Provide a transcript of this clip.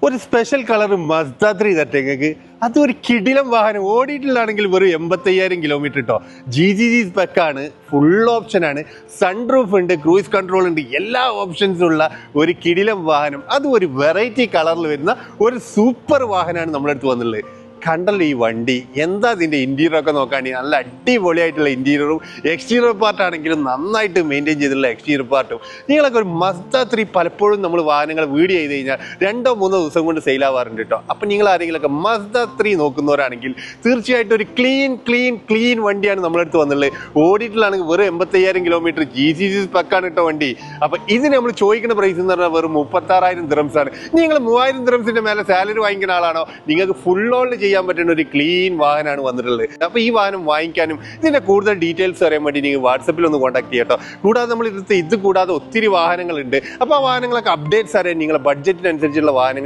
ഒരു special colour മസ്ത 3 തട്ടേക്ക് അത് ഒരു കിടിലം വാഹനം ഓടിയിട്ടുള്ളാണെങ്കിൽ വെറും 85,000 കിലോമീറ്റർ കേട്ടോ. GGG സ്പെക്കാണ്, ഫുൾ ഓപ്ഷനാണ്, സൺറൂഫ് ഉണ്ട്, ക്രൂയിസ് കൺട്രോൾ ഉണ്ട്, എല്ലാ ഓപ്ഷൻസും ഉള്ള ഒരു കിടിലം വാഹനം. അതും ഒരു വെറൈറ്റി കളറിൽ വരുന്ന ഒരു സൂപ്പർ വാഹനമാണ് നമ്മുടെ അടുത്ത് വന്നുള്ളത്. കണ്ടല്ലോ ഈ വണ്ടി, എന്താ ഇതിൻ്റെ ഇൻറ്റീരിയർ ഒക്കെ നോക്കുകയാണെങ്കിൽ നല്ല അടിപൊളിയായിട്ടുള്ള ഇൻറ്റീരിയറും എക്സ്റ്റീരിയർ പാർട്ടാണെങ്കിലും നന്നായിട്ട് മെയിൻറ്റെയിൻ ചെയ്തിട്ടുള്ള എക്സ്റ്റീരിയർ പാർട്ടും. നിങ്ങളൊക്കെ ഒരു മസ്ത 3 പലപ്പോഴും നമ്മൾ വാഹനങ്ങൾ വീഡിയോ ചെയ്ത് കഴിഞ്ഞാൽ 2-3 ദിവസം കൊണ്ട് സെയിൽ ആവാറുണ്ട് കേട്ടോ. അപ്പം നിങ്ങൾ ആരെങ്കിലുമൊക്കെ മസ്ത 3 നോക്കുന്നവരാണെങ്കിൽ തീർച്ചയായിട്ടും ഒരു ക്ലീൻ വണ്ടിയാണ് നമ്മളടുത്ത് വന്നുള്ളത്. ഓടിയിട്ടുള്ളാണെങ്കിൽ വെറും 85,000 കിലോമീറ്റർ GGG സ്പെക്കാണ് കേട്ടോ വണ്ടി. അപ്പം ഇതിന് നമ്മൾ ചോദിക്കുന്ന പ്രൈസ് എന്ന് പറഞ്ഞാൽ വെറും 36,000 ദിറംസാണ്. നിങ്ങൾ 3,000 ദിറംസിൻ്റെ മേലെ സാലറി വാങ്ങിക്കുന്ന ആളാണോ, നിങ്ങൾക്ക് ഫുൾ ഓൺ ചെയ്യാൻ പറ്റുന്ന ഒരു ക്ലീൻ വാഹനമാണ് വന്നിട്ടുള്ളത്. അപ്പൊ ഈ വാഹനം വാങ്ങിക്കാനും ഇതിന്റെ കൂടുതൽ ഡീറ്റെയിൽസ് അറിയാൻ വേണ്ടി നിങ്ങൾ വാട്സപ്പിൽ ഒന്ന് കോൺടാക്ട് ചെയ്യാട്ടോ. കൂടാതെ നമ്മൾ ഇത് കൂടാതെ ഒത്തിരി വാഹനങ്ങളുണ്ട്. അപ്പൊ ആ വാഹനങ്ങളൊക്കെ അപ്ഡേറ്റ്സ് അറിയാൻ നിങ്ങളുടെ ബഡ്ജറ്റിനനുസരിച്ചുള്ള വാഹനങ്ങൾ